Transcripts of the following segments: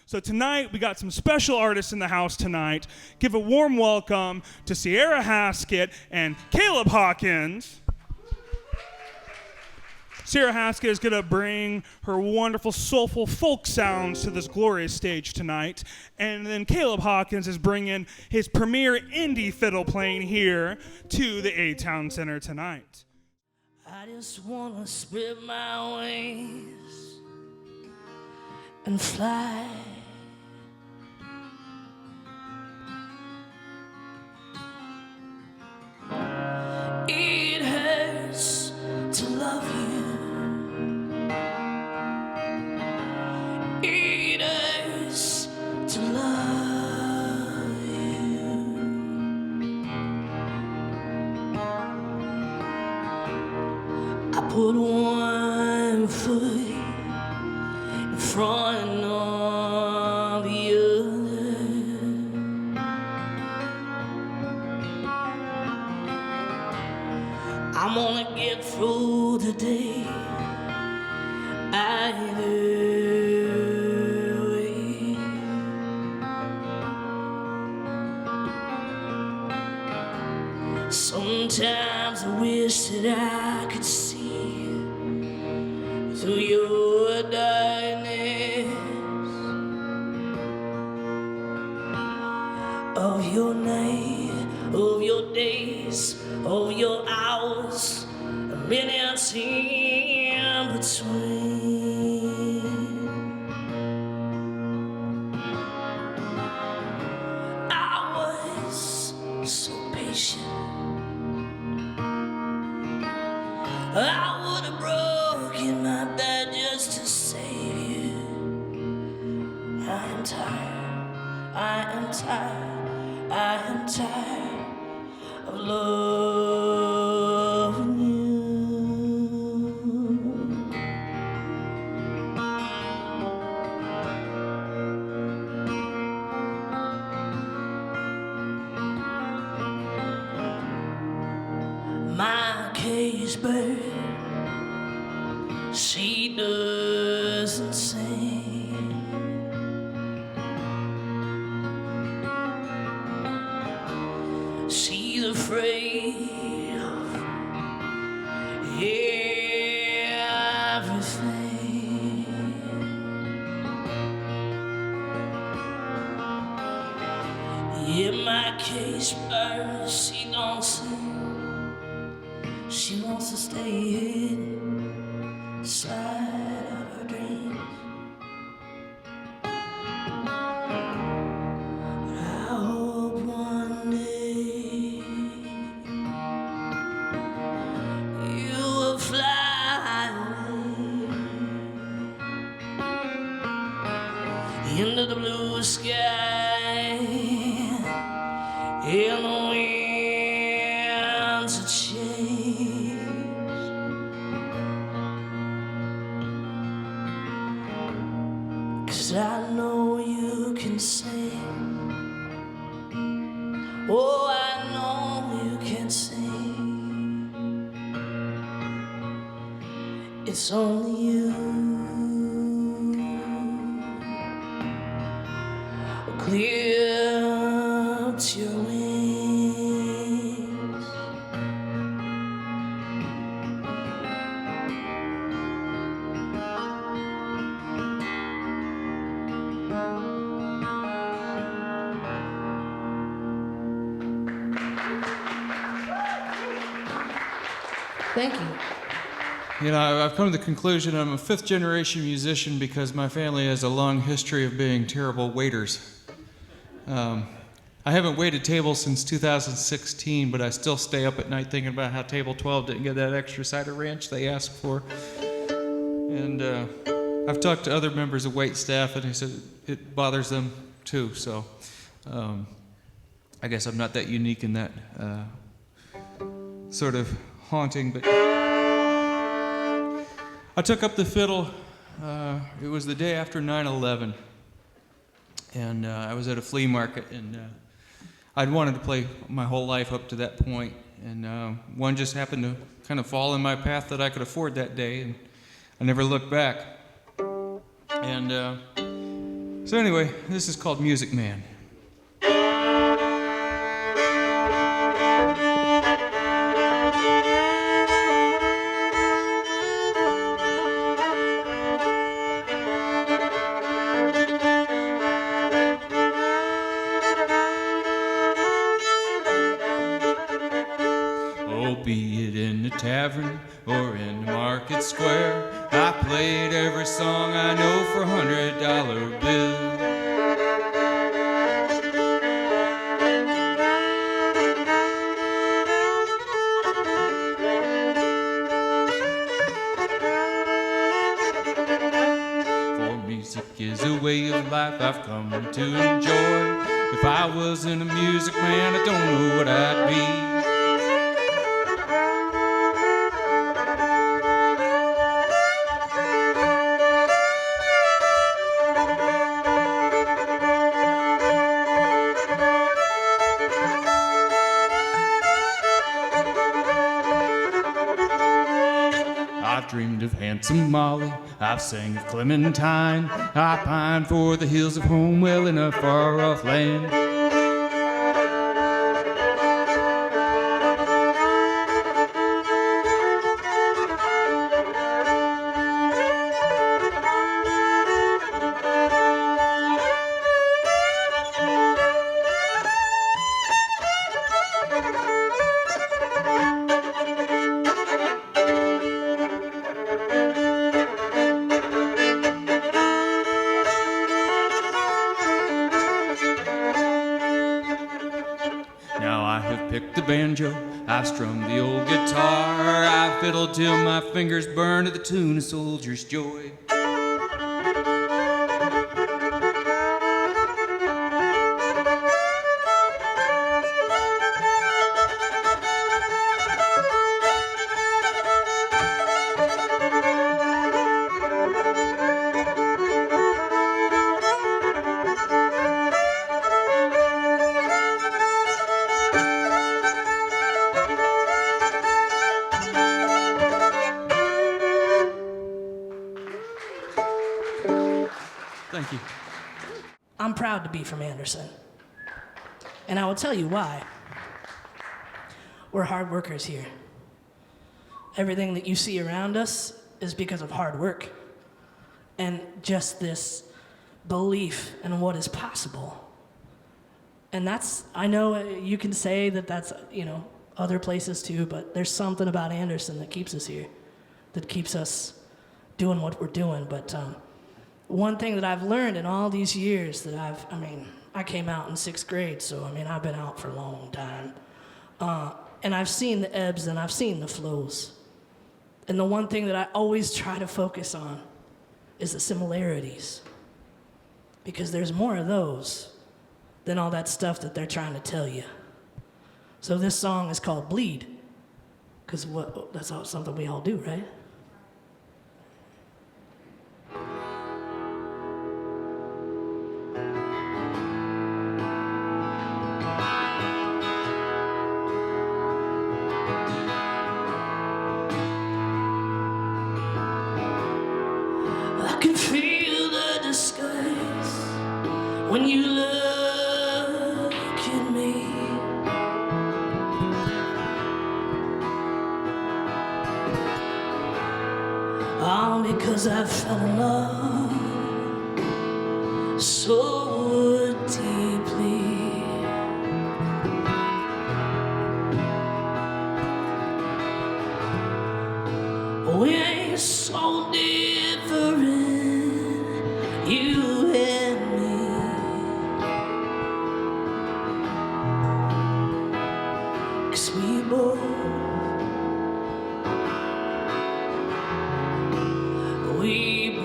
So tonight, we got some special artists in the house tonight. Give a warm welcome to Ciara Haskett and Caleb Hawkins. Ciara Haskett is going to bring her wonderful, soulful folk sounds to this glorious stage tonight. And then Caleb Hawkins is bringing his premier indie fiddle playing here to the A-Town Center tonight. I just want to spread my wings and fly. It hurts to love you. It hurts to love you. I put one foot in front of the other. I'm gonna get through the day either way. Sometimes I wish that I could see through your darkness of your night, of your days, of your hours, minutes in between. I was so patient. I would have broken my back just to save you. I am tired, I am tired, I am tired of loving you. My cage bird, she doesn't sing. She's afraid of everything. Yeah, my cage bird, she don't sing. She wants to stay hidden inside of her dreams. But I hope one day you will fly away into the blue sky, in the winds of change. 'Cause I know you can sing. Oh, I know you can sing. It's only you who clipped your wings. Thank you. You know, I've come to the conclusion I'm a fifth-generation musician because my family has a long history of being terrible waiters. I haven't waited tables since 2016, but I still stay up at night thinking about how table 12 didn't get that extra side of ranch they asked for. And I've talked to other members of wait staff, and they said it bothers them too. So I guess I'm not that unique in that sort of haunting, but I took up the fiddle. It was the day after 9/11, and I was at a flea market, and I'd wanted to play my whole life up to that point, and one just happened to kind of fall in my path that I could afford that day, and I never looked back. And So anyway, this is called Music Man. Oh, be it in the tavern or in the market square, I played every song I know for $100 bill. For music is a way of life I've come to enjoy. If I wasn't a music man, I don't know what I'd be. I've dreamed of handsome Molly, I've sang of Clementine, I pine for the hills of home, well in a far-off land. Now I have picked the banjo, I've strummed the old guitar, I've fiddled till my fingers burn to the tune of Soldier's Joy. Thank you. I'm proud to be from Anderson. And I will tell you why. We're hard workers here. Everything that you see around us is because of hard work and just this belief in what is possible. And that's, I know you can say that that's, other places too, but there's something about Anderson that keeps us here, that keeps us doing what we're doing. But one thing that I've learned in all these years that I came out in 6th grade, so I've been out for a long time. And I've seen the ebbs and I've seen the flows. And the one thing that I always try to focus on is the similarities. Because there's more of those than all that stuff that they're trying to tell you. So this song is called Bleed, because that's something we all do, right? I can feel the disguise when you look at me. All because I fell in love so deeply. We ain't so different, you and me. 'Cause we both bleed.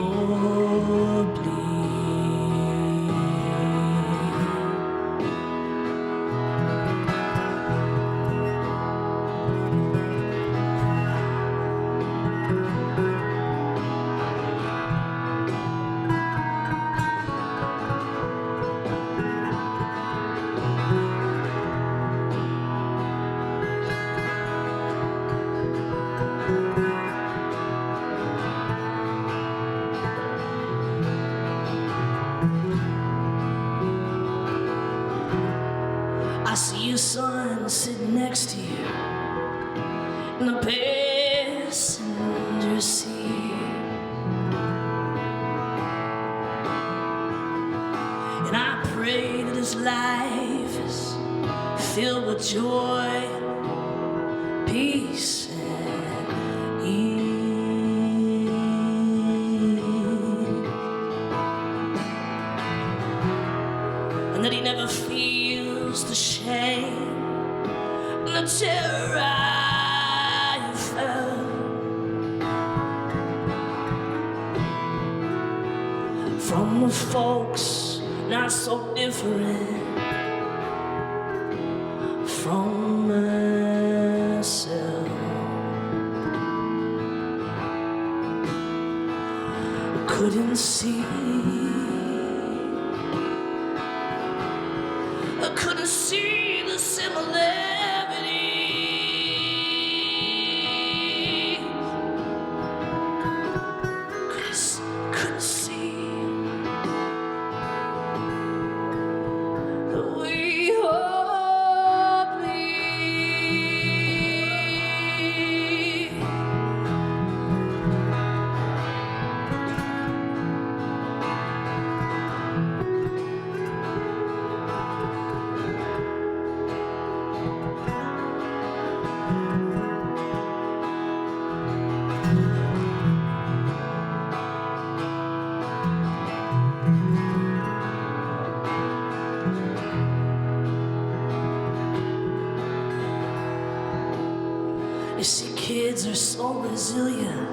I see your son sitting next to you in the passenger seat. And I pray that his life is filled with joy, peace, and ease. And that he never feels the shame and the terror I felt from the folks not so different from myself. Couldn't see, I couldn't see the similarities. Couldn't see the way all bleed. You see, kids are so resilient.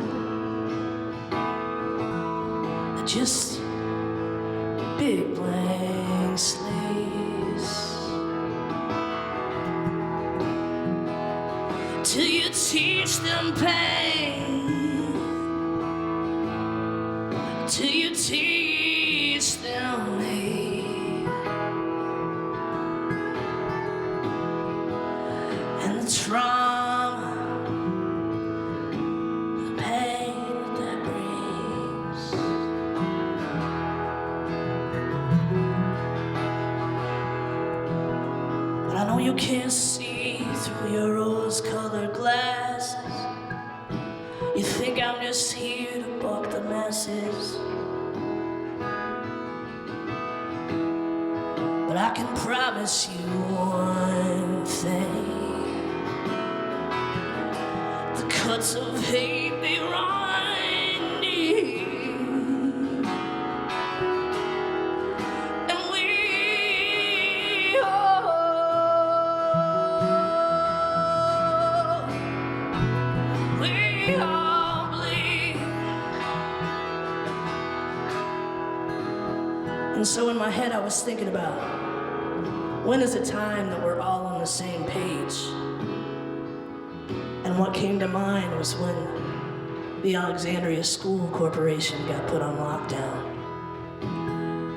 They're just big blank slates. Till you teach them pain, till you teach them hate, and the trauma, the pain that brings. But I know you can't see through your rose-colored glasses. You think I'm just here to buck the masses. But I can promise you one thing. The cuts of hate, they run deep. And we all bleed. And so in my head I was thinking about, when is the time that we're all on the same page? And what came to mind was when the Alexandria School Corporation got put on lockdown.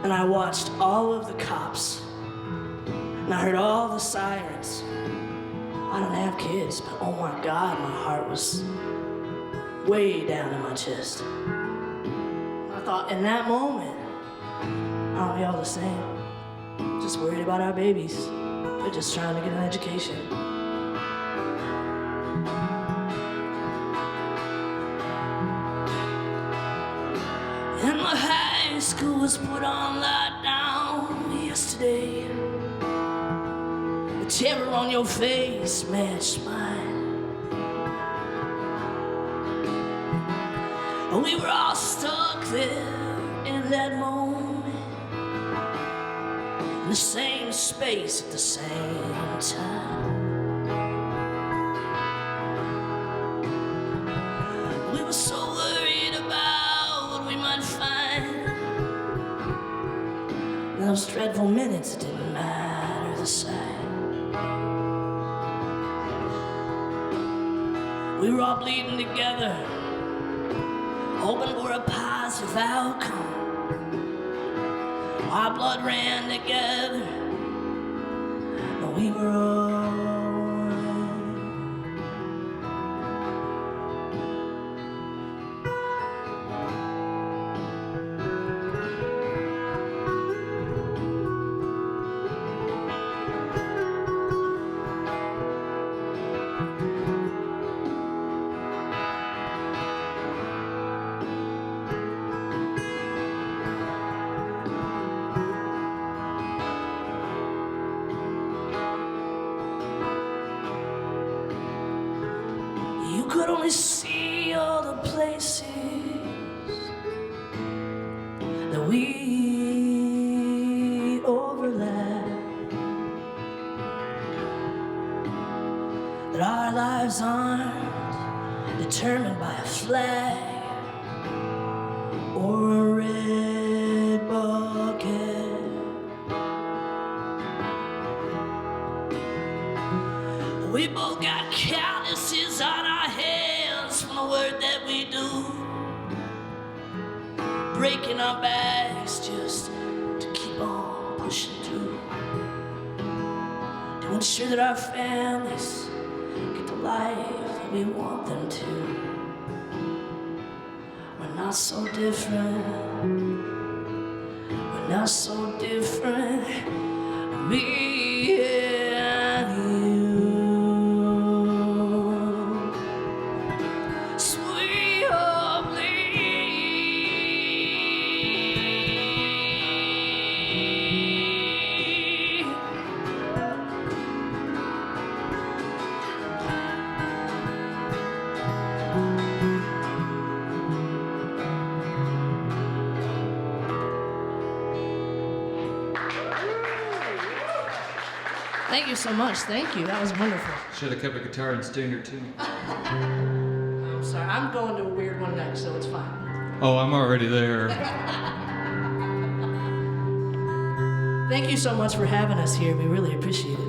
And I watched all of the cops, and I heard all the sirens. I don't have kids, but oh my God, my heart was way down in my chest. I thought, in that moment, aren't we all the same? Just worried about our babies. They're just trying to get an education. And my high school was put on lockdown yesterday. The terror on your face matched mine. We were all stuck there in that moment, in the same space at the same time. We were so worried about what we might find. In those dreadful minutes, it didn't matter the sight. We were all bleeding together, hoping for a positive outcome. Our blood ran together, and we were all one. could only see all the places that we overlap, that our lives aren't determined by a flag or a red bucket. We both got calluses on our hands from the work that we do, breaking our backs just to keep on pushing through, to ensure that our families get the life that we want them to. We're not so different, we're not so different, me and you. Sweet home Thank you so much. Thank you. That was wonderful. Should have kept a guitar in standard too. I'm sorry. I'm going to a weird one next, so it's fine. Oh, I'm already there. Thank you so much for having us here. We really appreciate it.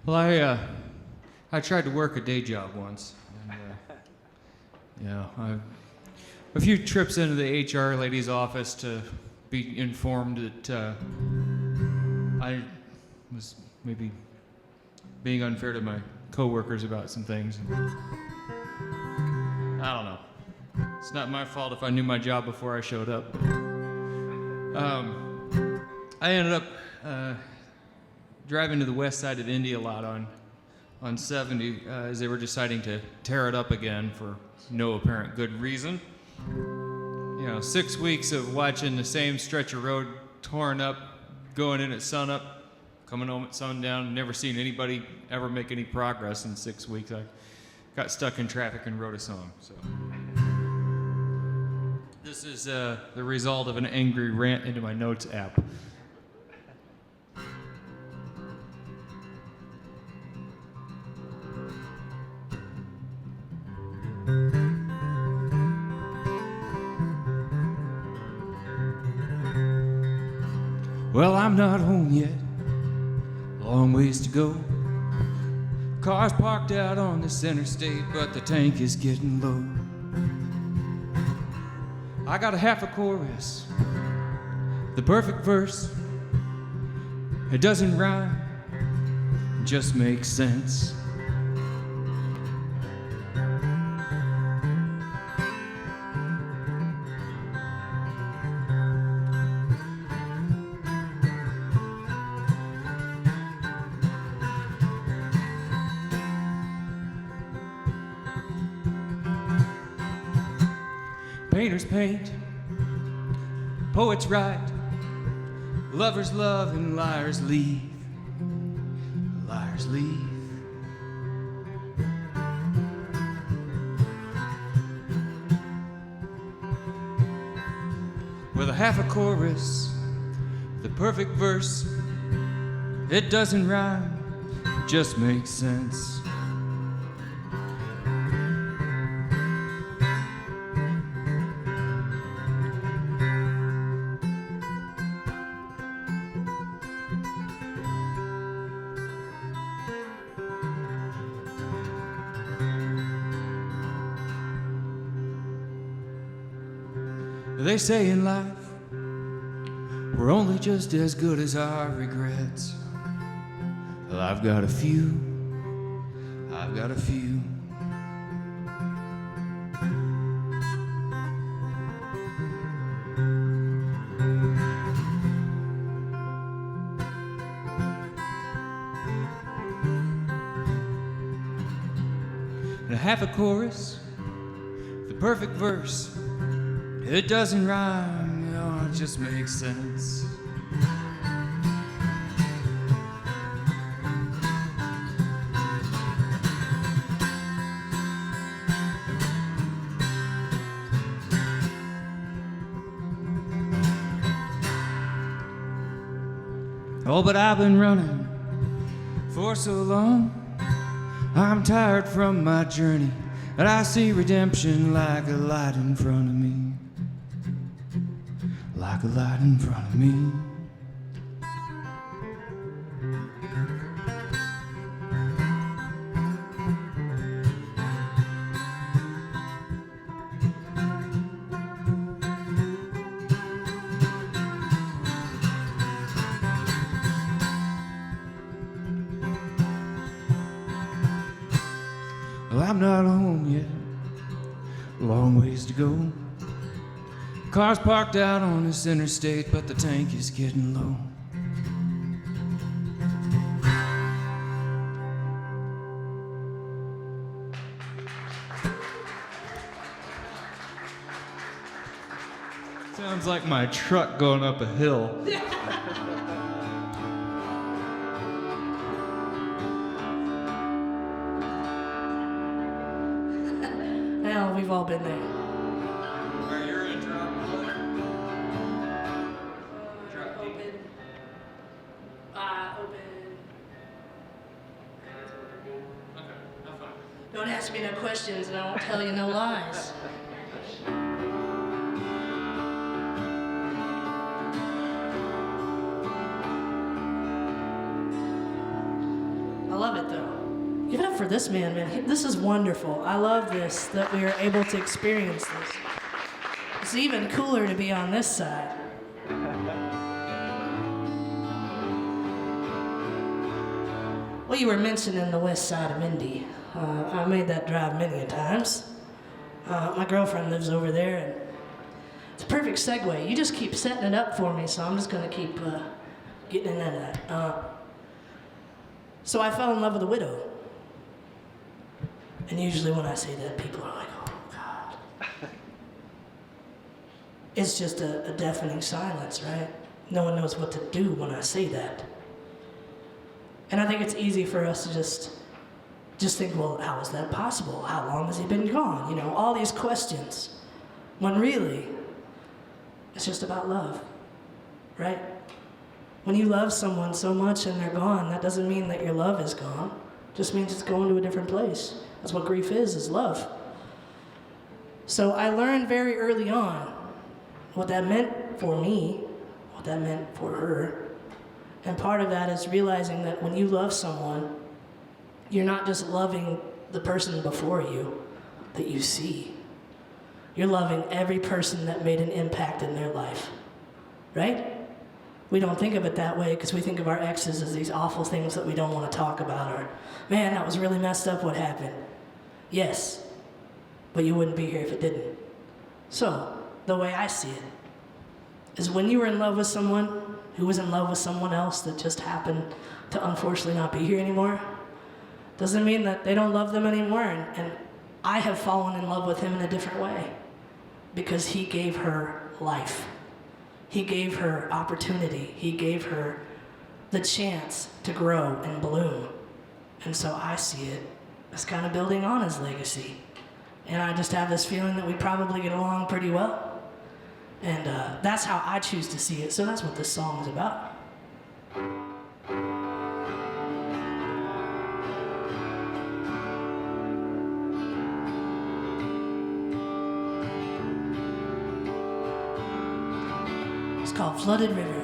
Well, I tried to work a day job once. And, a few trips into the HR lady's office to be informed that I was maybe being unfair to my coworkers about some things. I don't know. It's not my fault if I knew my job before I showed up. I ended up driving to the west side of Indy a lot on 70 as they were deciding to tear it up again for no apparent good reason. 6 weeks of watching the same stretch of road torn up, going in at sunup, coming home at sundown, never seen anybody ever make any progress in 6 weeks. I got stuck in traffic and wrote a song. So this is the result of an angry rant into my notes app. Well, I'm not home yet, a long ways to go. Car's parked out on this interstate, but the tank is getting low. I got a half a chorus, the perfect verse. It doesn't rhyme, it just makes sense. Painters paint, poets write, lovers love and liars leave, liars leave. With a half a chorus, the perfect verse, it doesn't rhyme, it just makes sense. They say in life, we're only just as good as our regrets. Well, I've got a few. And a half a chorus, the perfect verse. It doesn't rhyme, oh, it it just makes sense. Oh, but I've been running for so long. I'm tired from my journey, and I see redemption like a light in front of me. Like a light in front of me. Well, I'm not home yet, a long ways to go. Car's parked out on this interstate, but the tank is getting low. Sounds like my truck going up a hill. Well, we've all been there. You're in drop. Don't ask me no questions and I won't tell you no lies. I love it though. Give it up for this man, man. This is wonderful. I love this, that we are able to experience this. It's even cooler to be on this side. Well, you were mentioning the west side of Indy. I made that drive many a times. My girlfriend lives over there, and it's a perfect segue. You just keep setting it up for me, so I'm just going to keep getting into that. So I fell in love with a widow. And usually when I say that, people are like, oh, God. It's just a deafening silence, right? No one knows what to do when I say that. And I think it's easy for us to just think, well, how is that possible? How long has he been gone? You know, all these questions. When really, it's just about love, right? When you love someone so much and they're gone, that doesn't mean that your love is gone. It just means it's going to a different place. That's what grief is love. So I learned very early on what that meant for me, what that meant for her. And part of that is realizing that when you love someone, you're not just loving the person before you that you see. You're loving every person that made an impact in their life, right? We don't think of it that way because we think of our exes as these awful things that we don't want to talk about, or, man, that was really messed up what happened. Yes, but you wouldn't be here if it didn't. So, the way I see it is when you were in love with someone who was in love with someone else that just happened to unfortunately not be here anymore, doesn't mean that they don't love them anymore. And I have fallen in love with him in a different way because he gave her life. He gave her opportunity. He gave her the chance to grow and bloom. And so I see it as kind of building on his legacy. And I just have this feeling that we probably get along pretty well. And that's how I choose to see it. So that's what this song is about. It's called Flooded River.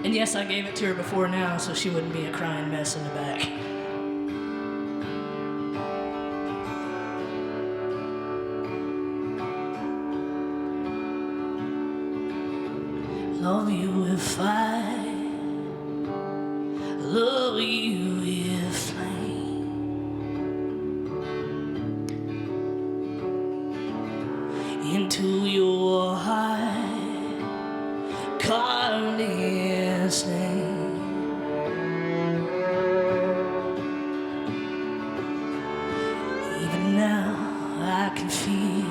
And yes, I gave it to her before now so she wouldn't be a crying mess in the back. Love you if I love you if into your heart, carved his name. Even now I can feel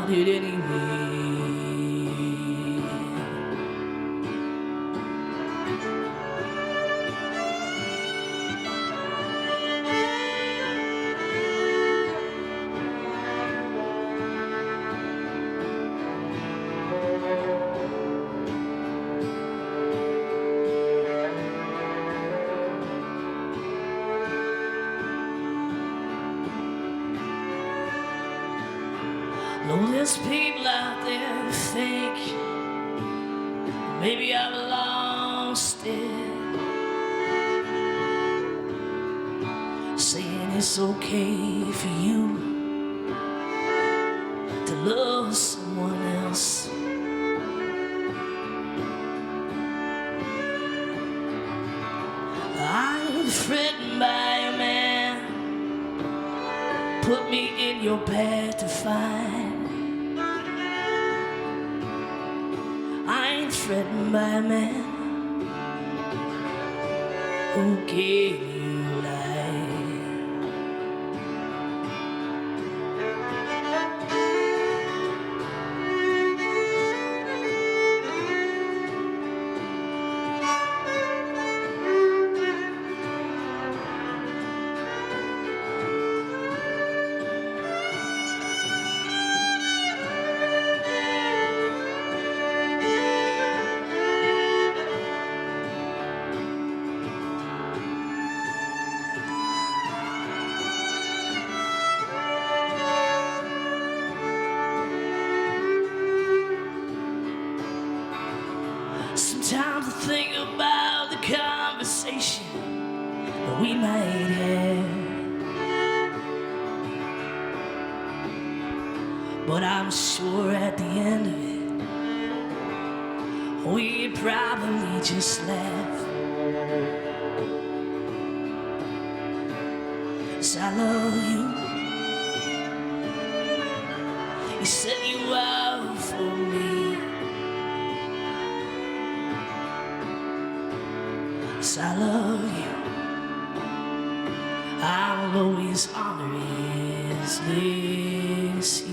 about it anyway. No, there's people out there who think maybe I've lost it, saying it's okay for you to love someone else. I'm threatened by a man, put me in your path to find. I ain't threatened by a man who gave you life. Sometimes I think about the conversation that we might have, but I'm sure at the end of it we'd probably just laugh. 'Cause I love you. You set you out for me. 'Cause I love you. I'll always honor his legacy.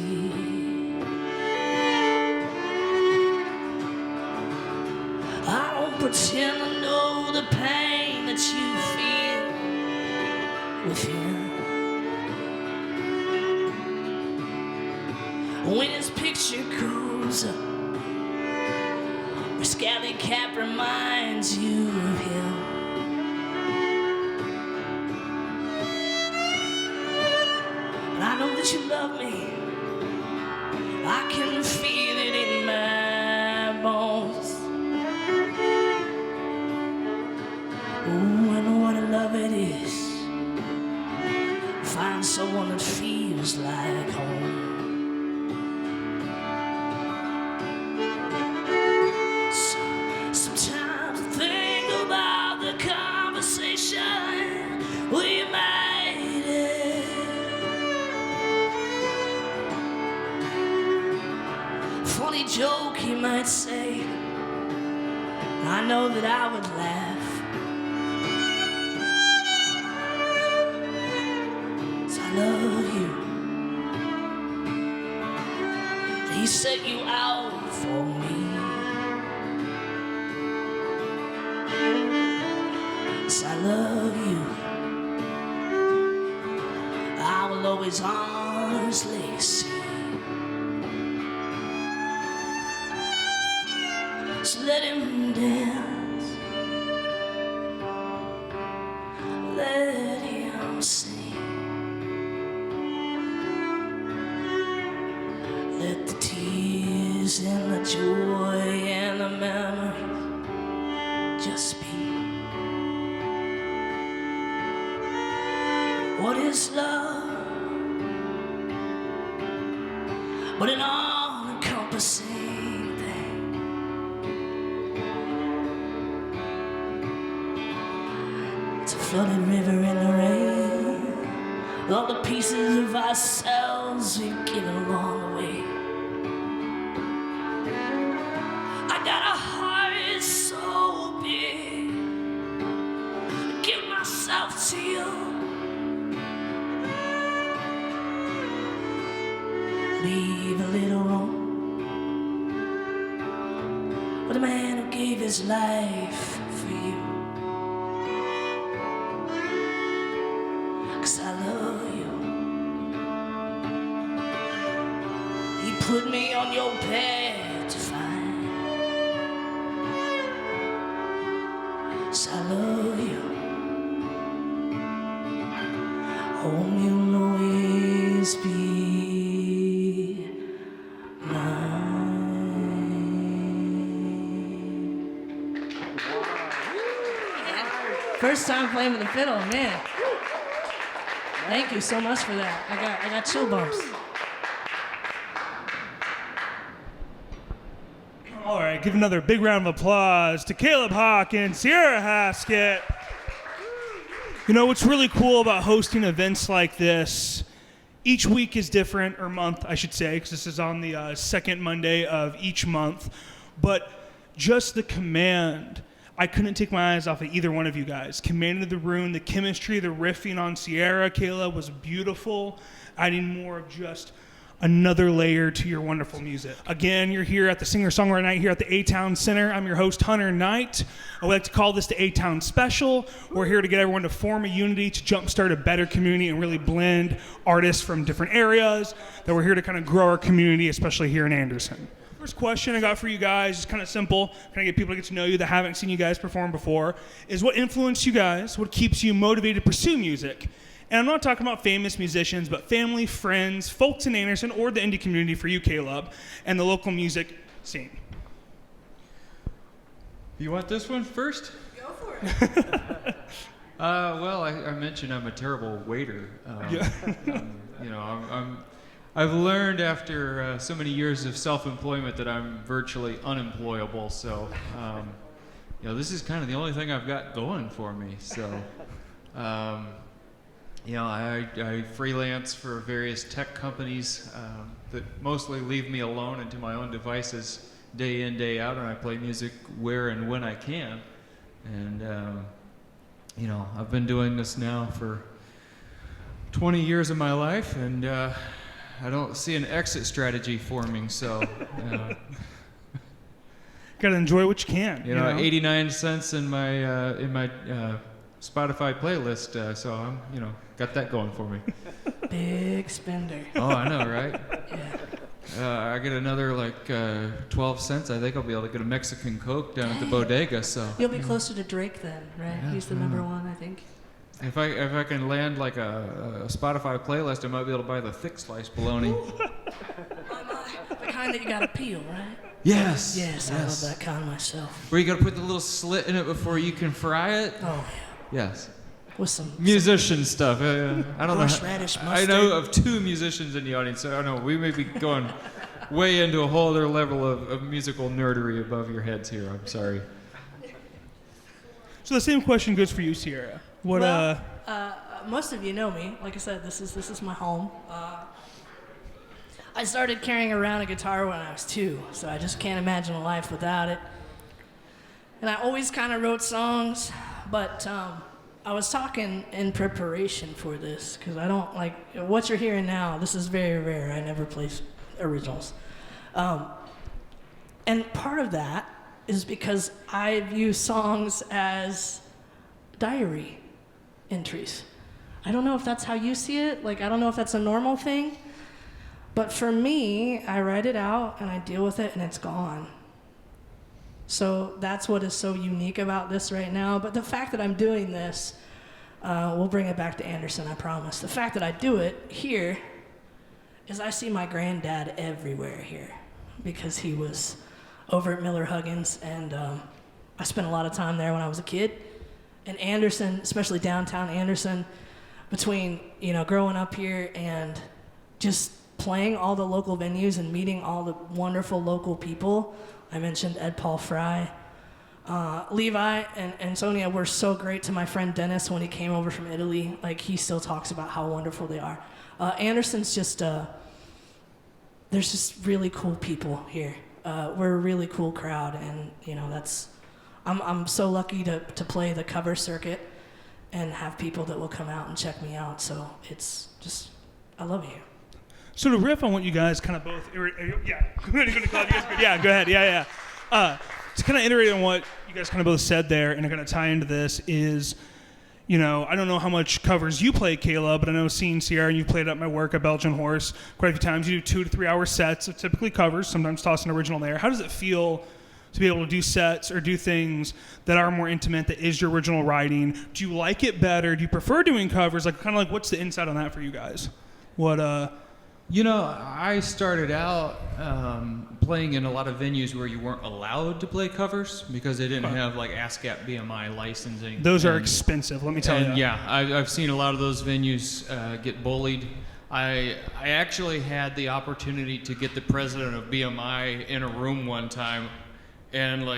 I don't pretend to know the pain that you feel with him. When his picture goes up, his scally cap reminds you of him. And I know that you love me. I can feel it in my bones. Ooh, I know what a love it is. Find someone that feels like home. Sometimes I think about the conversation we made it. Funny joke he might say, I know that I would laugh. 'Cause I love you. He set you out for me. 'Cause I love you. I will always honor his legacy. So let him dance, let him sing, let the tears and the joy and the memories just be. What is love but an all-encompassing thing? It's a flooded river in the rain, with all the pieces of ourselves we've given along the way. I got a heart so big, I give myself to you. leave a little room for the man who gave his life for you. 'Cause I love you. He put me on your path to find. 'Cause I love you. Home you'll always be mine. First time playing with the fiddle, man. Thank you so much for that. I got chill bumps. All right, give another big round of applause to Caleb Hawkins, Ciara Haskett. You know, what's really cool about hosting events like this, each week is different, or month, I should say, because this is on the second Monday of each month. But just the command, I couldn't take my eyes off of either one of you guys. Command of the room, the chemistry, the riffing on Ciara, Caleb, was beautiful, adding more of just another layer to your wonderful music. Again, you're here at the Songwriter Night here at the A-Town Center. I'm your host, Hunter Knight. I would like to call this the A-Town Special. We're here to get everyone to form a unity, to jumpstart a better community and really blend artists from different areas. That we're here to kind of grow our community, especially here in Anderson. First question I got for you guys is kind of simple. Kind of get people to get to know you that haven't seen you guys perform before. Is what influenced you guys? What keeps you motivated to pursue music? And I'm not talking about famous musicians, but family, friends, folks in Anderson, or the indie community for you, Caleb, and the local music scene. You want this one first? Go for it. Well, I mentioned I'm a terrible waiter. Yeah. You know, I've learned after so many years of self-employment that I'm virtually unemployable. So, you know, this is kind of the only thing I've got going for me. So, you know, I freelance for various tech companies that mostly leave me alone and to my own devices day in, day out, and I play music where and when I can. And, you know, I've been doing this now for 20 years of my life, and I don't see an exit strategy forming, so... Gotta enjoy what you can. You know, 89 cents in my Spotify playlist, so I'm, you know, got that going for me. Big spender. Oh, I know, right? Yeah. I get another like 12 cents. I think I'll be able to get a Mexican Coke down at the bodega. So You'll be closer to Drake then, right? Yeah, He's the number one, I think. if I can land like a Spotify playlist, I might be able to buy the thick slice bologna. The kind that you gotta peel, right? Yes. Yes, I love that kind myself. Where you got to put the little slit in it before you can fry it. Oh, Yes. with some Musician stuff. I don't know. horseradish I mustard. know of two musicians in the audience, so I don't know. We may be going way into a whole other level of musical nerdery above your heads here. I'm sorry. So the same question goes for you, Ciara. What? Well, most of you know me. Like I said, this is my home. I started carrying around a guitar when I was 2, so I just can't imagine a life without it. And I always kind of wrote songs, but I was talking in preparation for this, because I don't like what you're hearing now. This is very rare. I never play originals. And part of that is because I view songs as diary entries. I don't know if that's how you see it. Like, I don't know if that's a normal thing. But for me, I write it out and I deal with it and it's gone. So that's what is so unique about this right now. But the fact that I'm doing this, we'll bring it back to Anderson, I promise. The fact that I do it here is I see my granddad everywhere here, because he was over at Miller Huggins, and I spent a lot of time there when I was a kid. And Anderson, especially downtown Anderson, between, you know, growing up here and just playing all the local venues and meeting all the wonderful local people. I mentioned Ed Paul Fry. Levi and Sonia were so great to my friend Dennis when he came over from Italy. Like, he still talks about how wonderful they are. Anderson's just, there's just really cool people here. We're a really cool crowd, and, you know, I'm so lucky to play the cover circuit and have people that will come out and check me out. So it's just, I love you. So to riff on what you guys kind of both, yeah, yeah, go ahead, yeah. To kind of iterate on what you guys kind of both said there, and to kind of tie into this is, I don't know how much covers you play, Caleb, but I know seeing Ciara, and you've played at my work at Belgian Horse quite a few times. You do 2 to 3 hour sets of typically covers, sometimes toss an original there. How does it feel to be able to do sets or do things that are more intimate, that is your original writing? Do you like it better? Do you prefer doing covers? What's the insight on that for you guys? I started out playing in a lot of venues where you weren't allowed to play covers because they didn't have like ASCAP BMI licensing. Those are expensive, let me tell you. Yeah, I've seen a lot of those venues get bullied. I actually had the opportunity to get the president of BMI in a room one time, and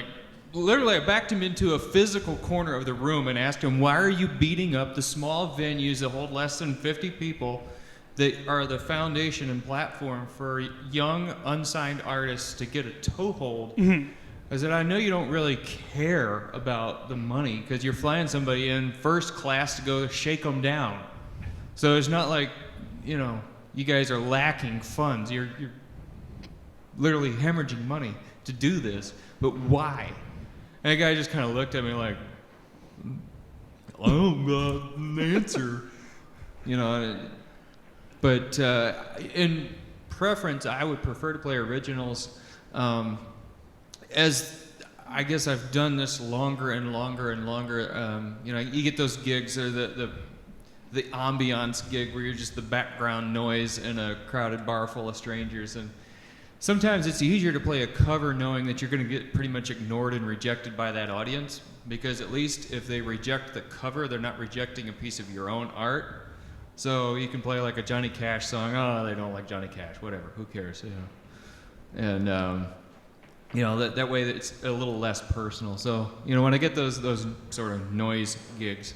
literally I backed him into a physical corner of the room and asked him, why are you beating up the small venues that hold less than 50 people that are the foundation and platform for young, unsigned artists to get a toehold? Mm-hmm. I said, I know you don't really care about the money because you're flying somebody in first class to go shake them down. So it's not like, you guys are lacking funds. You're literally hemorrhaging money to do this. But why? And the guy just kind of looked at me like, I don't got an answer. But in preference, I would prefer to play originals. As I guess I've done this longer and longer and longer. You get those gigs, or the ambiance gig where you're just the background noise in a crowded bar full of strangers. And sometimes it's easier to play a cover knowing that you're going to get pretty much ignored and rejected by that audience, because at least if they reject the cover, they're not rejecting a piece of your own art. So you can play like a Johnny Cash song. Oh, they don't like Johnny Cash. Whatever. Who cares? And that way it's a little less personal. So when I get those sort of noise gigs,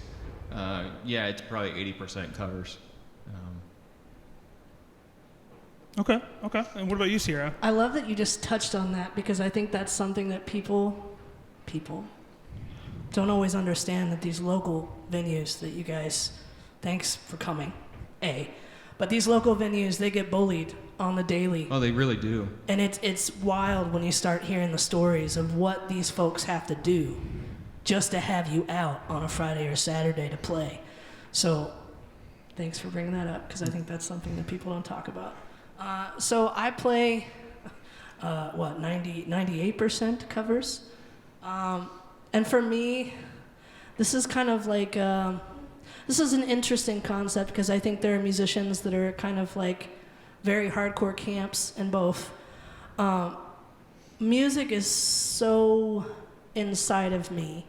it's probably 80% covers. Okay. And what about you, Ciara? I love that you just touched on that, because I think that's something that people don't always understand, that these local venues that you guys, thanks for coming, but these local venues, they get bullied on the daily. Oh, they really do. And it's wild when you start hearing the stories of what these folks have to do just to have you out on a Friday or Saturday to play. So thanks for bringing that up, because I think that's something that people don't talk about. So I play, 98% covers. And for me, this is kind of like, this is an interesting concept, because I think there are musicians that are kind of like very hardcore camps in both. Music is so inside of me,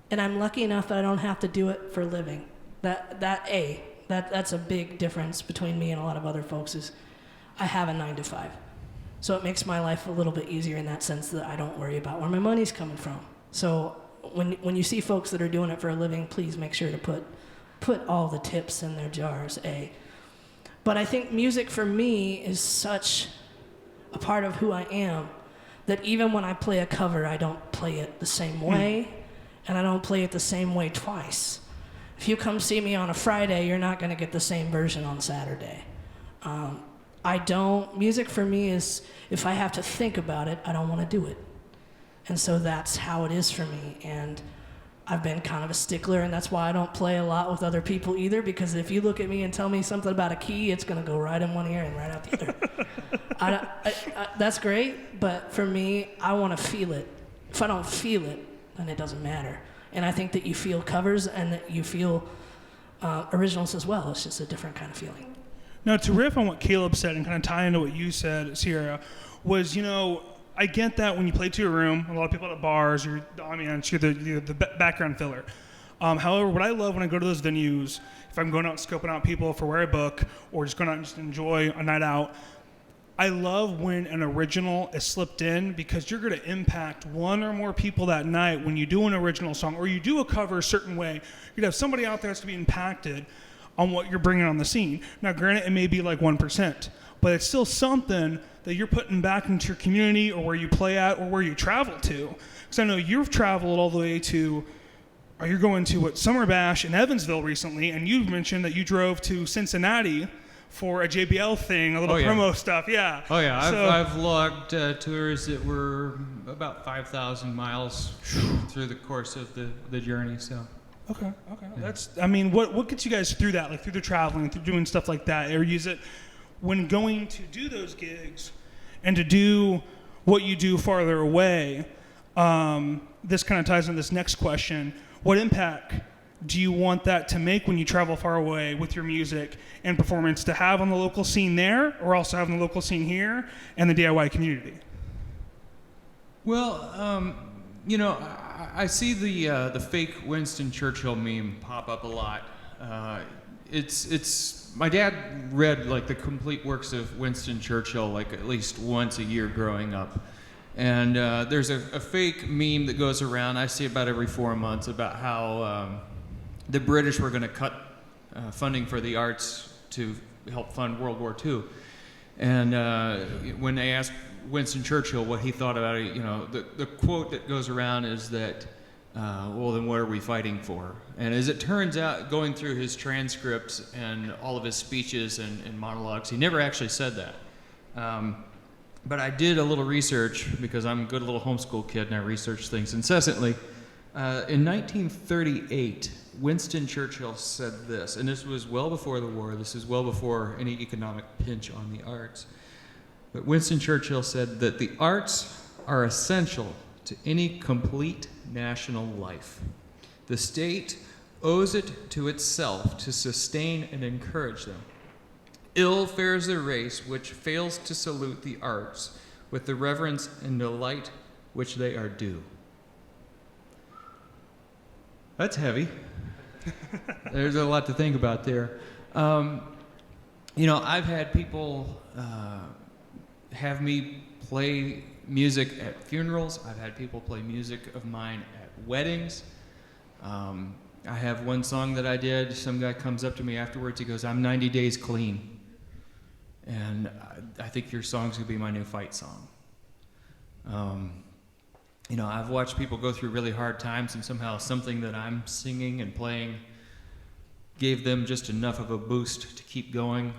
and I'm lucky enough that I don't have to do it for a living. That's a big difference between me and a lot of other folks, is I have a 9 to 5. So it makes my life a little bit easier in that sense, that I don't worry about where my money's coming from. So when you see folks that are doing it for a living, please make sure to put all the tips in their jars, But I think music for me is such a part of who I am, that even when I play a cover, I don't play it the same way, and I don't play it the same way twice. If you come see me on a Friday, you're not going to get the same version on Saturday. Music for me is, if I have to think about it, I don't want to do it. And so that's how it is for me. And I've been kind of a stickler, and that's why I don't play a lot with other people either, because if you look at me and tell me something about a key, it's going to go right in one ear and right out the other. That's great, but for me, I want to feel it. If I don't feel it, then it doesn't matter. And I think that you feel covers and that you feel originals as well. It's just a different kind of feeling. Now, to riff on what Caleb said and kind of tie into what you said, Ciara, was, I get that when you play to a room, a lot of people at bars, you're the ambiance, you're the background filler. However, what I love when I go to those venues, if I'm going out and scoping out people for where I book, or just going out and just enjoy a night out, I love when an original is slipped in, because you're going to impact one or more people that night when you do an original song, or you do a cover a certain way. You'd have somebody out there that's going to be impacted on what you're bringing on the scene. Now, granted, it may be like 1%, but it's still something that you're putting back into your community, or where you play at, or where you travel to. Because I know you've traveled all the way to, or you're going to Summer Bash in Evansville recently, and you've mentioned that you drove to Cincinnati for a JBL thing, a little promo stuff. Yeah. Oh yeah, So, I've logged tours that were about 5,000 miles through the course of the journey. So. Okay. That's. I mean, what gets you guys through that? Like through the traveling, through doing stuff like that, or use it when going to do those gigs, and to do what you do farther away. This kind of ties into this next question. What impact do you want that to make when you travel far away with your music and performance, to have on the local scene there, or also have on the local scene here and the DIY community? Well, you know, I see the fake Winston Churchill meme pop up a lot. It's my dad read like the complete works of Winston Churchill like at least once a year growing up. And there's a fake meme that goes around, I see about every 4 months, about how the British were going to cut funding for the arts to help fund World War II. And when they asked Winston Churchill what he thought about it, you know, the quote that goes around is that, well, then what are we fighting for? And as it turns out, going through his transcripts and all of his speeches and monologues, he never actually said that. But I did a little research because I'm a good little homeschool kid and I research things incessantly. In 1938, Winston Churchill said this, and this was well before the war, this is well before any economic pinch on the arts. But Winston Churchill said that the arts are essential to any complete national life. The state owes it to itself to sustain and encourage them. Ill fares the race which fails to salute the arts with the reverence and delight which they are due. That's heavy. There's a lot to think about there. You know, I've had people have me play music at funerals. I've had people play music of mine at weddings. I have one song that I did. Some guy comes up to me afterwards. He goes, "I'm 90 days clean. And I think your song's going to be my new fight song." You know, I've watched people go through really hard times, and somehow something that I'm singing and playing gave them just enough of a boost to keep going.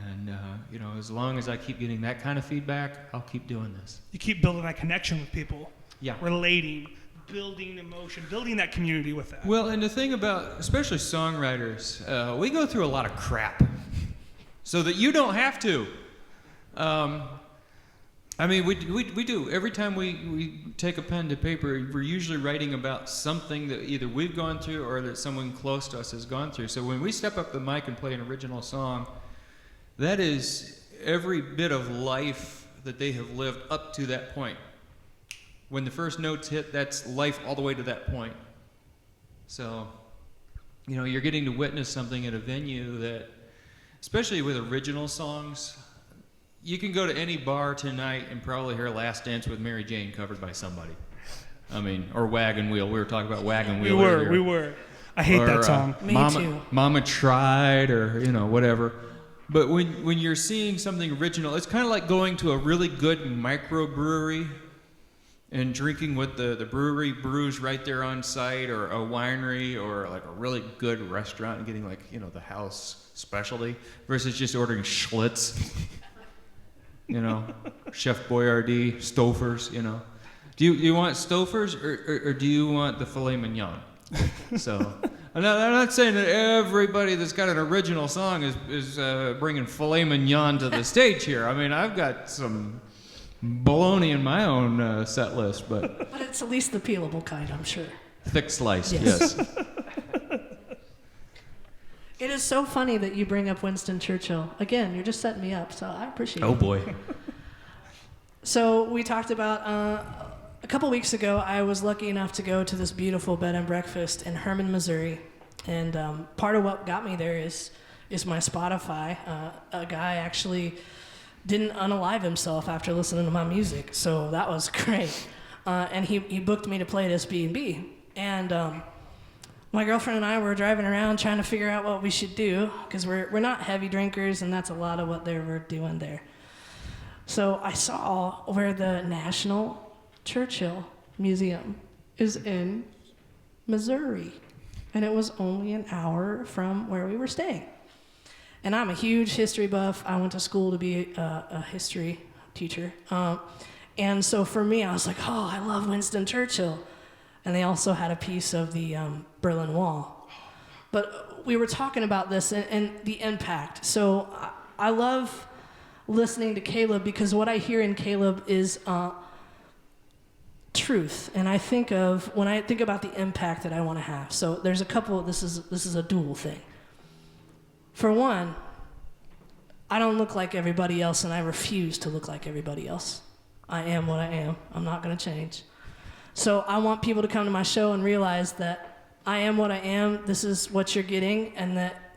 And, you know, as long as I keep getting that kind of feedback, I'll keep doing this. You keep building that connection with people. Yeah. Relating, building emotion, building that community with that. Well, and the thing about, especially songwriters, we go through a lot of crap so that you don't have to. I mean, we do. Every time we take a pen to paper, we're usually writing about something that either we've gone through or that someone close to us has gone through. So when we step up the mic and play an original song, that is every bit of life that they have lived up to that point. When the first notes hit, that's life all the way to that point. So, you know, you're getting to witness something at a venue that, especially with original songs, you can go to any bar tonight and probably hear Last Dance with Mary Jane covered by somebody. I mean, or Wagon Wheel. We were talking about Wagon Wheel earlier. We were. I hate that song. Me too. Mama Tried, or, you know, whatever. But when you're seeing something original, it's kind of like going to a really good microbrewery and drinking what the brewery brews right there on site, or a winery, or like a really good restaurant and getting, like, you know, the house specialty, versus just ordering Schlitz. You know, Chef Boyardee, Stouffer's, you know. Do you want Stouffer's or do you want the filet mignon? So, I'm not saying that everybody that's got an original song is bringing filet mignon to the stage here. I mean, I've got some bologna in my own set list, but it's at least the peelable kind, I'm sure. Thick sliced, yes. yes. It is so funny that you bring up Winston Churchill. Again, you're just setting me up, so I appreciate it. Oh, boy. So we talked about, a couple weeks ago, I was lucky enough to go to this beautiful bed and breakfast in Herman, Missouri. And part of what got me there is my Spotify. A guy actually didn't unalive himself after listening to my music, so that was great. And he booked me to play at his B&B. And my girlfriend and I were driving around trying to figure out what we should do, because we're not heavy drinkers, and that's a lot of what they were doing there. So I saw where the National Churchill Museum is in Missouri, and it was only an hour from where we were staying. And I'm a huge history buff. I went to school to be a history teacher. And so for me, I was like, oh, I love Winston Churchill. And they also had a piece of the Berlin Wall. But we were talking about this and the impact. So I love listening to Caleb because what I hear in Caleb is truth. And when I think about the impact that I want to have. So there's a couple, this is a dual thing. For one, I don't look like everybody else, and I refuse to look like everybody else. I am what I am. I'm not going to change. So I want people to come to my show and realize that I am what I am. This is what you're getting, and that,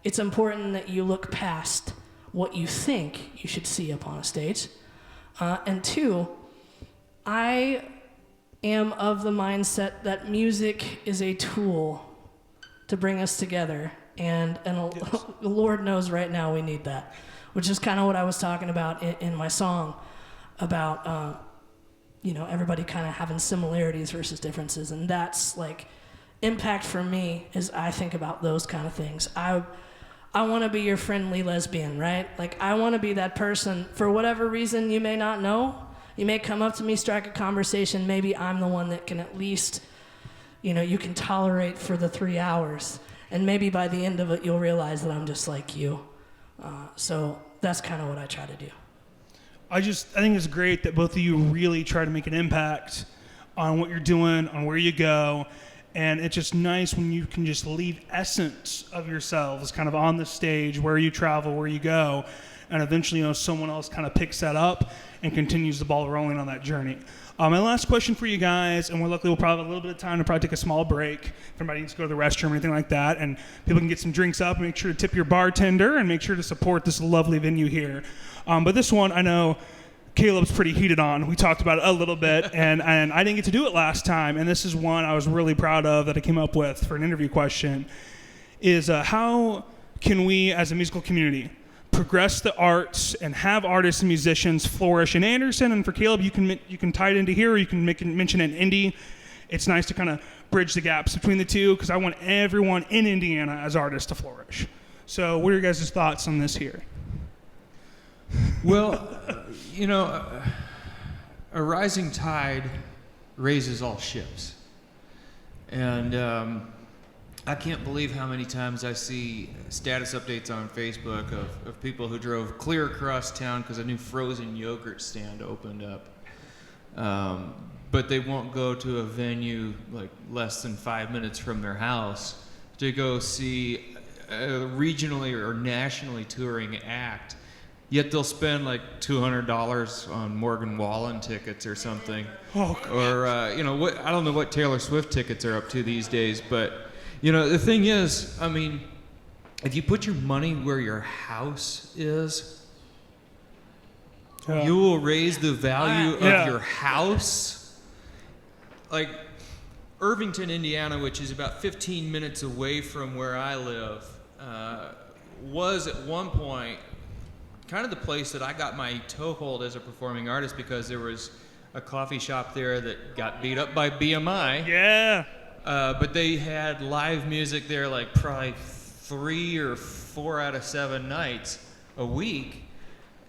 it's important that you look past what you think you should see up on a stage. And two, I am of the mindset that music is a tool to bring us together. And yes. The Lord knows right now we need that, which is kind of what I was talking about in my song about, everybody kind of having similarities versus differences. And that's like impact for me is I think about those kind of things. I want to be your friendly lesbian, right? Like I want to be that person for whatever reason you may not know. You may come up to me, strike a conversation. Maybe I'm the one that can at least, you can tolerate for the 3 hours. And maybe by the end of it, you'll realize that I'm just like you. So that's kind of what I try to do. I think it's great that both of you really try to make an impact on what you're doing, on where you go. And it's just nice when you can just leave essence of yourselves kind of on the stage, where you travel, where you go. And eventually, someone else kind of picks that up and continues the ball rolling on that journey. My last question for you guys, and we'll probably have a little bit of time to probably take a small break if anybody needs to go to the restroom or anything like that, and people can get some drinks up. Make sure to tip your bartender and make sure to support this lovely venue here. But this one, I know Caleb's pretty heated on. We talked about it a little bit, and I didn't get to do it last time, and this is one I was really proud of that I came up with for an interview question, is how can we as a musical community progress the arts and have artists and musicians flourish in Anderson? And for Caleb, you can tie it into here, or you can mention it in Indy. It's nice to kind of bridge the gaps between the two, because I want everyone in Indiana as artists to flourish. So what are your guys' thoughts on this here? Well, a rising tide raises all ships. And I can't believe how many times I see status updates on Facebook of people who drove clear across town because a new frozen yogurt stand opened up. But they won't go to a venue like less than 5 minutes from their house to go see a regionally or nationally touring act. Yet they'll spend like $200 on Morgan Wallen tickets or something. Oh, or, I don't know what Taylor Swift tickets are up to these days, but the thing is, if you put your money where your house is, you will raise the value of your house. Like Irvington, Indiana, which is about 15 minutes away from where I live, was at one point kind of the place that I got my toehold as a performing artist, because there was a coffee shop there that got beat up by BMI. Yeah. But they had live music there like probably 3 or 4 out of 7 nights a week.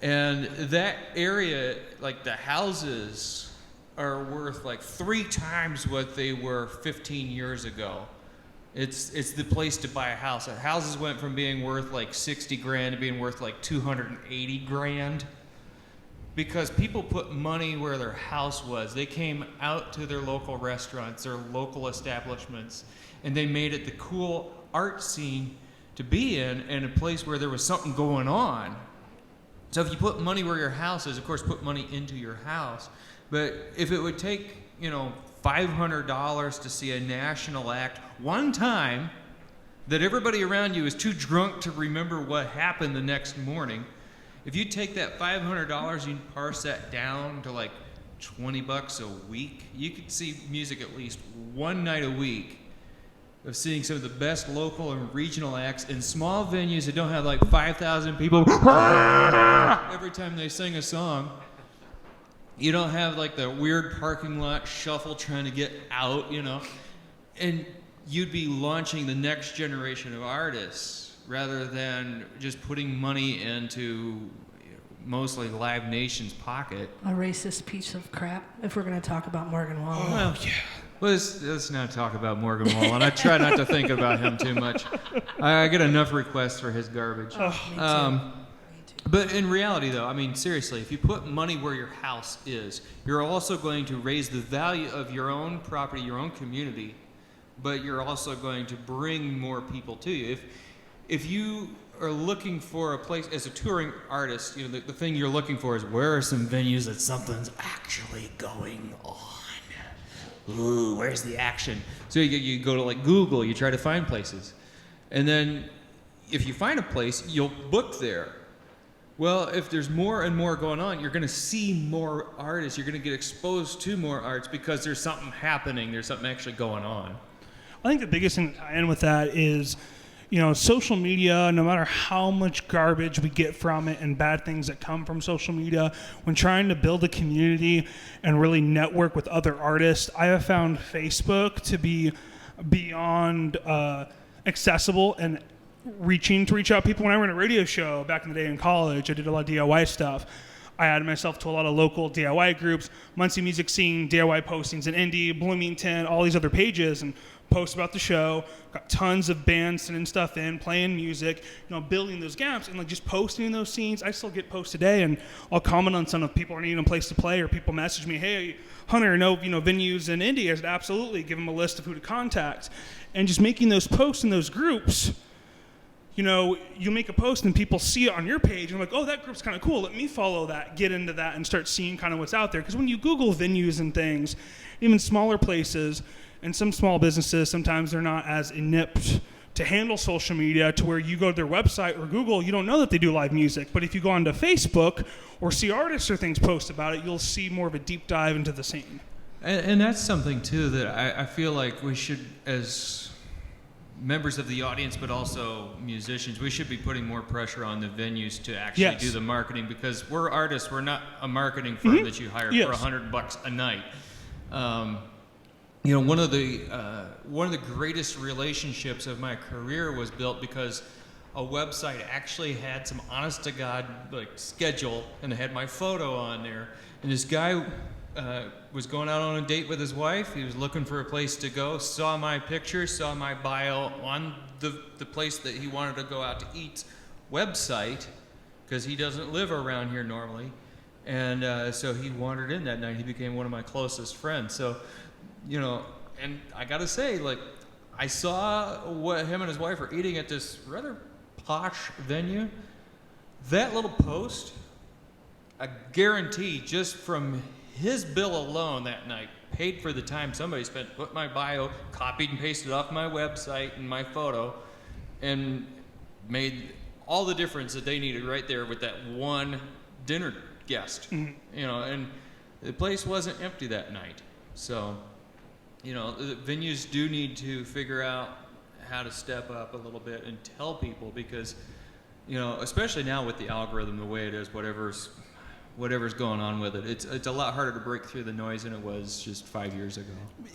And that area, like the houses, are worth like 3 times what they were 15 years ago. It's the place to buy a house. Houses went from being worth like 60 grand to being worth like 280 grand. Because people put money where their house was. They came out to their local restaurants, their local establishments, and they made it the cool art scene to be in, and a place where there was something going on. So if you put money where your house is, of course, put money into your house. But if it would take, $500 to see a national act one time, that everybody around you is too drunk to remember what happened the next morning, if you take that $500 and parse that down to like $20 a week, you could see music at least one night a week of seeing some of the best local and regional acts in small venues that don't have like 5,000 people every time they sing a song. You don't have like the weird parking lot shuffle trying to get out, And you'd be launching the next generation of artists rather than just putting money into mostly Live Nation's pocket. A racist piece of crap, if we're going to talk about Morgan Wallen. Well, yeah. Let's not talk about Morgan Wallen. I try not to think about him too much. I get enough requests for his garbage. Me too. But in reality, though, I mean, seriously, if you put money where your house is, you're also going to raise the value of your own property, your own community, but you're also going to bring more people to you. If you are looking for a place as a touring artist, you know, the thing you're looking for is where are some venues that something's actually going on. Ooh, where's the action? So you go to like Google, you try to find places. And then if you find a place, you'll book there. Well, if there's more and more going on, you're going to see more artists. You're going to get exposed to more arts because there's something happening. There's something actually going on. I think the biggest thing I end with that is, you know, social media, no matter how much garbage we get from it and bad things that come from social media, when trying to build a community and really network with other artists, I have found Facebook to be beyond accessible and reach out people. When I ran a radio show back in the day in college, I did a lot of DIY stuff. I added myself to a lot of local DIY groups, Muncie Music Scene, DIY postings in Indy, Bloomington, all these other pages, and post about the show. Got tons of bands sending stuff in, playing music, you know, building those gaps and like just posting in those scenes. I still get posts today, and I'll comment on some if people are needing a place to play, or people message me, hey, Hunter, know venues in Indy? I said, absolutely. Give them a list of who to contact, and just making those posts in those groups. You know, you make a post and people see it on your page and I'm like, oh, that group's kind of cool. Let me follow that, get into that, and start seeing kind of what's out there. Because when you Google venues and things, even smaller places and some small businesses, sometimes they're not as inept to handle social media to where you go to their website or Google, you don't know that they do live music. But if you go onto Facebook or see artists or things post about it, you'll see more of a deep dive into the scene. And that's something, too, that I feel like we should, as members of the audience, but also musicians, we should be putting more pressure on the venues to actually do the marketing, because we're artists. We're not a marketing firm that you hire for $100 a night. You know, one of the greatest relationships of my career was built because a website actually had some honest to God like schedule, and it had my photo on there. And this guy was going out on a date with his wife. He was looking for a place to go, saw my picture, saw my bio on the place that he wanted to go out to eat website, because he doesn't live around here normally. And so he wandered in that night. He became one of my closest friends. So, you know, and I got to say, like, I saw what him and his wife were eating at this rather posh venue. That little post, I guarantee, just from his bill alone that night, paid for the time somebody spent, put my bio, copied and pasted off my website and my photo, and made all the difference that they needed right there with that one dinner guest. You know, and the place wasn't empty that night. So, you know, the venues do need to figure out how to step up a little bit and tell people, because, you know, especially now with the algorithm the way it is, whatever's going on with it, it's a lot harder to break through the noise than it was just 5 years ago.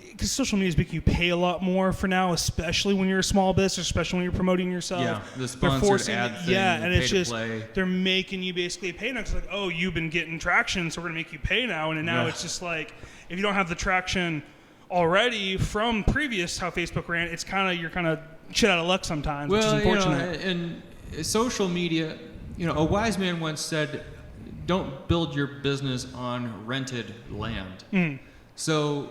Because social media is making you pay a lot more for now, especially when you're a small business, especially when you're promoting yourself. Yeah, the sponsored ad thing, and it's just, play. They're making you basically pay now. It's like, oh, you've been getting traction, so we're going to make you pay now. And now it's just like, if you don't have the traction already from previous how Facebook ran, it's kind of, you're kind of shit out of luck sometimes, which is unfortunate. You know, and social media, you know, a wise man once said, don't build your business on rented land. So,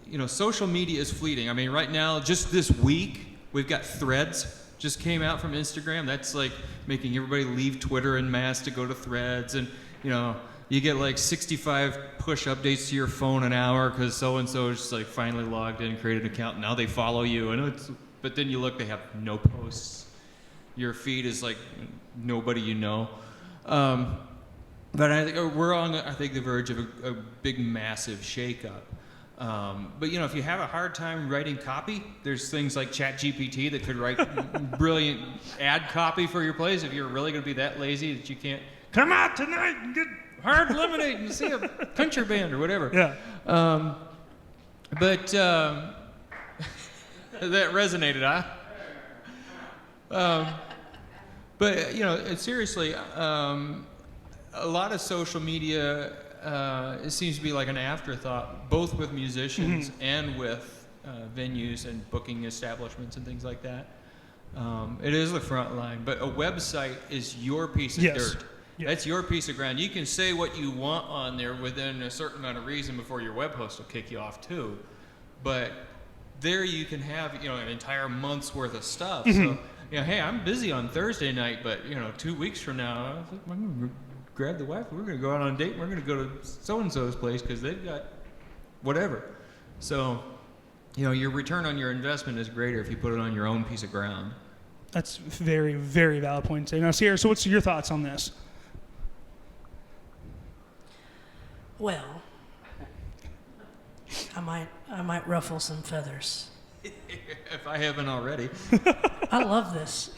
you know, social media is fleeting. I mean, right now, just this week, we've got Threads just came out from Instagram. That's like making everybody leave Twitter en masse to go to Threads. And, you know, you get like 65 push updates to your phone an hour because so-and-so is just like finally logged in, created an account, and now they follow you. But then you look, they have no posts. Your feed is like nobody you know. But I think we're on, the verge of a big, massive shakeup. But, you know, if you have a hard time writing copy, there's things like ChatGPT that could write brilliant ad copy for your place if you're really going to be that lazy that you can't come out tonight and get hard lemonade and see a country band or whatever. Yeah. But that resonated, huh? But seriously, a lot of social media it seems to be like an afterthought, both with musicians and with venues and booking establishments and things like that. It is the front line, but a website is your piece of dirt. Yeah. That's your piece of ground. You can say what you want on there within a certain amount of reason before your web host will kick you off too. But there you can have an entire month's worth of stuff. So hey, I'm busy on Thursday night, but 2 weeks from now, I'm gonna grab the wife. We're gonna go out on a date. We're gonna go to so and so's place because they've got whatever. So your return on your investment is greater if you put it on your own piece of ground. That's very, very valid point to say. Now, Ciara, so what's your thoughts on this? Well, I might ruffle some feathers. If I haven't already. I love this.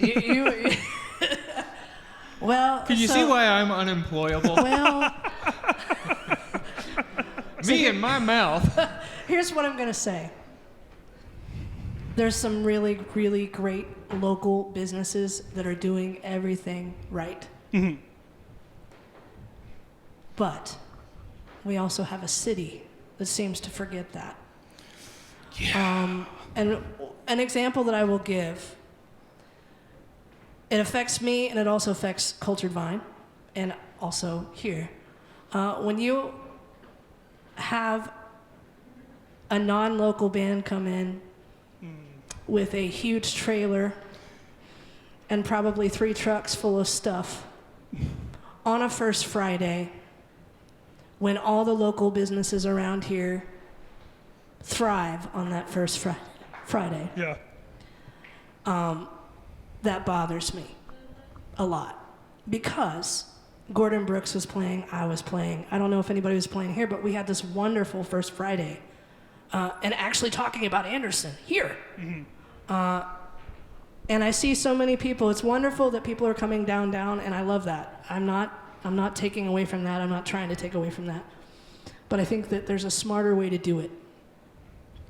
Well, can you see why I'm unemployable? Well, me and my mouth. Here's what I'm gonna say. There's some really, really great local businesses that are doing everything right. But we also have a city that seems to forget that. Yeah. And an example that I will give, it affects me and it also affects Cultured Vine and also here. When you have a non-local band come in with a huge trailer and probably 3 trucks full of stuff on a first Friday, when all the local businesses around here thrive on that first Friday. Yeah. That bothers me a lot because Gordon Brooks was playing, I was playing. I don't know if anybody was playing here, but we had this wonderful first Friday. And actually talking about Anderson here. And I see so many people. It's wonderful that people are coming down, and I love that. I'm not taking away from that. I'm not trying to take away from that. But I think that there's a smarter way to do it.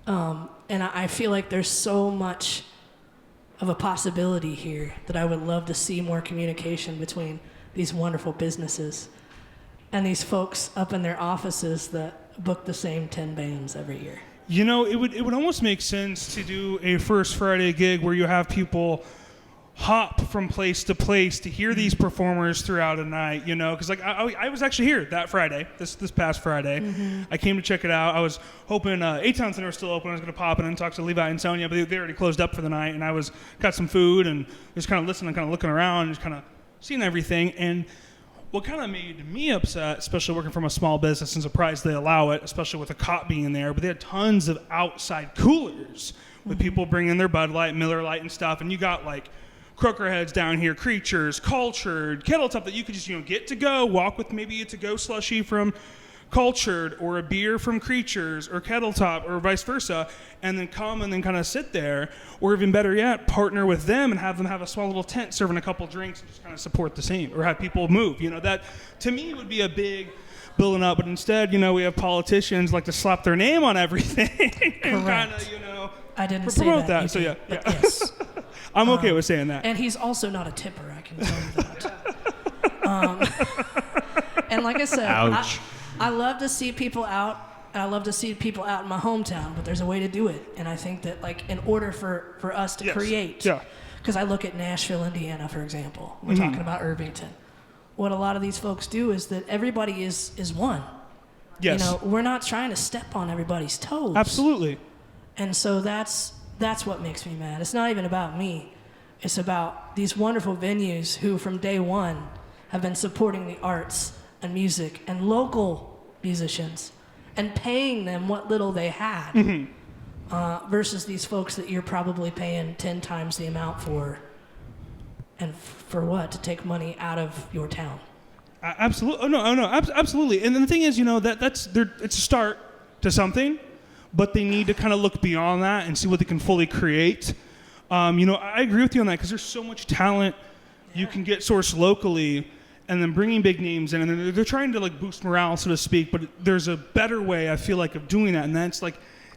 And I feel like there's so much of a possibility here that I would love to see more communication between these wonderful businesses and these folks up in their offices that book the same 10 bands every year. It would almost make sense to do a first Friday gig where you have people hop from place to place to hear these performers throughout a night, because I was actually here that Friday, this past Friday. I came to check it out. I was hoping A-Town Center was still open. I was going to pop in and talk to Levi and Sonia, but they already closed up for the night, and I got some food and just kind of listening, kind of looking around, just kind of seeing everything. And what kind of made me upset, especially working from a small business and surprised they allow it, especially with a cop being there, but they had tons of outside coolers with people bringing their Bud Light, Miller Lite and stuff, and you got like Crookerheads down here, Creatures, Cultured, Kettle Top that you could just get to go, walk with maybe a to-go slushie from Cultured or a beer from Creatures or Kettle Top or vice versa, and then come and then kind of sit there, or even better yet, partner with them and have them have a small little tent serving a couple drinks and just kind of support the scene or have people move. That to me would be a big building up, but instead, we have politicians like to slap their name on everything and kind of, I didn't say promote that. So yeah. Yes. I'm okay with saying that. And he's also not a tipper, I can tell you that. And like I said, I love to see people out, and I love to see people out in my hometown, but there's a way to do it. And I think that, in order for us to create, because I look at Nashville, Indiana, for example. We're talking about Irvington. What a lot of these folks do is that everybody is one. Yes. We're not trying to step on everybody's toes. Absolutely. And so that's what makes me mad. It's not even about me. It's about these wonderful venues who, from day one, have been supporting the arts and music and local musicians and paying them what little they had versus these folks that you're probably paying 10 times the amount for. And for what? To take money out of your town. Absolutely. Oh, no, absolutely. And then the thing is, it's a start to something, but they need to kind of look beyond that and see what they can fully create. I agree with you on that because there's so much talent you can get sourced locally, and then bringing big names in, and they're trying to boost morale, so to speak. But there's a better way, I feel like, of doing that, and that's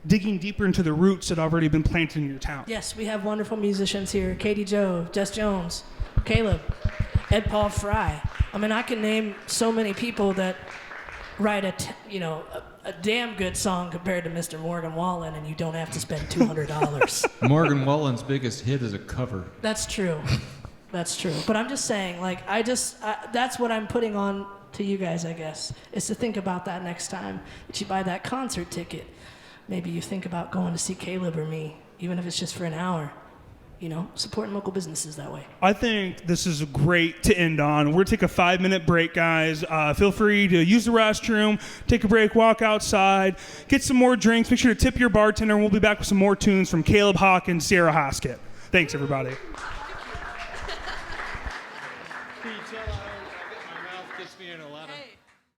digging deeper into the roots that have already been planted in your town. Yes, we have wonderful musicians here: Katie Joe, Jess Jones, Caleb, Ed Paul Fry. I mean, I can name so many people that write a damn good song compared to Mr. Morgan Wallen, and you don't have to spend $200. Morgan Wallen's biggest hit is a cover. That's true. That's true. But I'm just saying, like, that's what I'm putting on to you guys, I guess, is to think about that next time that you buy that concert ticket. Maybe you think about going to see Caleb or me, even if it's just for an hour. You know, supporting local businesses that way. I think this is great to end on. We're going to take a 5-minute break, guys. Feel free to use the restroom, take a break, walk outside, get some more drinks. Make sure to tip your bartender, and we'll be back with some more tunes from Caleb Hawkins, Ciara Haskett. Thanks, everybody. Can you tell my mouth gets me in a lot of...